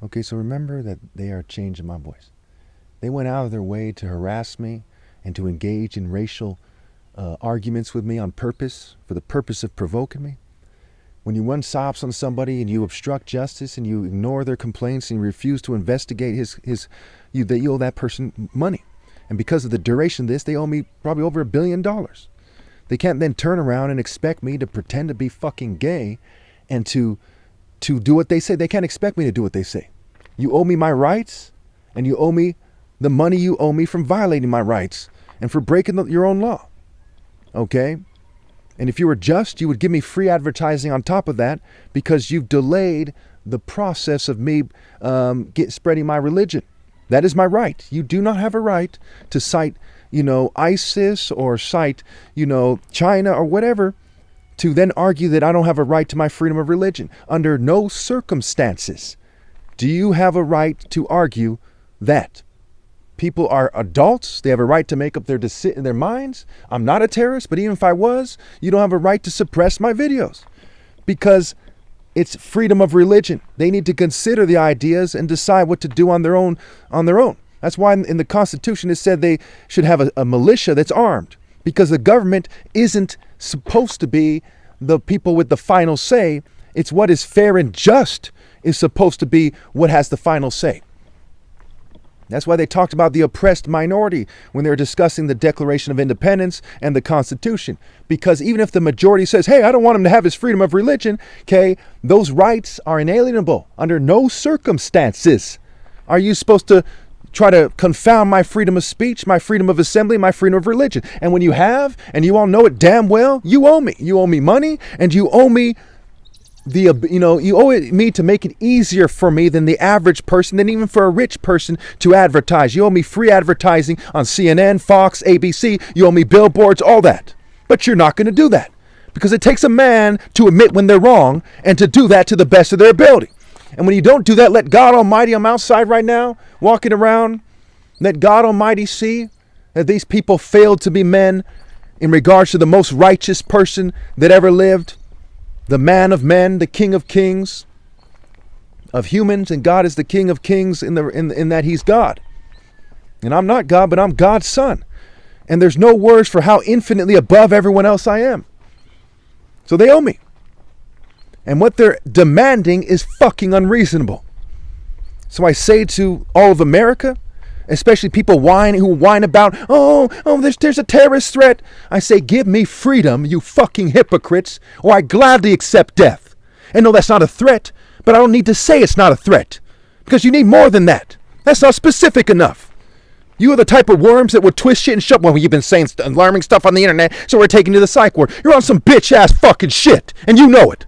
Okay, so remember that they are changing my voice. They went out of their way to harass me and to engage in racial arguments with me on purpose, for the purpose of provoking me. When you run sops on somebody and you obstruct justice and you ignore their complaints and you refuse to investigate you owe that person money. And because of the duration of this, they owe me probably over $1 billion. They can't then turn around and expect me to pretend to be fucking gay and to do what they say. They can't expect me to do what they say. You owe me my rights, and you owe me the money you owe me from violating my rights and for breaking your own law. Okay? And if you were just, you would give me free advertising on top of that because you've delayed the process of me spreading my religion. That is my right. You do not have a right to cite, ISIS or cite, China or whatever, to then argue that I don't have a right to my freedom of religion. Under no circumstances do you have a right to argue that. People are adults. They have a right to make up their minds. I'm not a terrorist, but even if I was, you don't have a right to suppress my videos because it's freedom of religion. They need to consider the ideas and decide what to do on their own. That's why in the Constitution it said they should have a militia that's armed, because the government isn't supposed to be the people with the final say. It's what is fair and just is supposed to be what has the final say. That's why they talked about the oppressed minority when they were discussing the Declaration of Independence and the Constitution. Because even if the majority says, hey, I don't want him to have his freedom of religion, okay, those rights are inalienable. Under no circumstances are you supposed to try to confound my freedom of speech, my freedom of assembly, my freedom of religion. And when you have, and you all know it damn well, you owe me. You owe me money, and you owe me you owe it me to make it easier for me than the average person, than even for a rich person to advertise. You owe me free advertising on CNN, Fox, ABC. You owe me billboards, all that. But you're not going to do that because it takes a man to admit when they're wrong and to do that to the best of their ability. And when you don't do that, let God Almighty, I'm outside right now, walking around, let God Almighty see that these people failed to be men in regards to the most righteous person that ever lived. The man of men, the king of kings, of humans, and God is the king of kings in that he's God. And I'm not God, but I'm God's son. And there's no words for how infinitely above everyone else I am. So they owe me. And what they're demanding is fucking unreasonable. So I say to all of America, especially people who whine about, there's a terrorist threat. I say, give me freedom, you fucking hypocrites, or I gladly accept death. And no, that's not a threat, but I don't need to say it's not a threat, because you need more than that. That's not specific enough. You are the type of worms that would twist shit and shut. Well, you've been saying alarming stuff on the internet, so we're taking you to the psych ward. You're on some bitch-ass fucking shit, and you know it.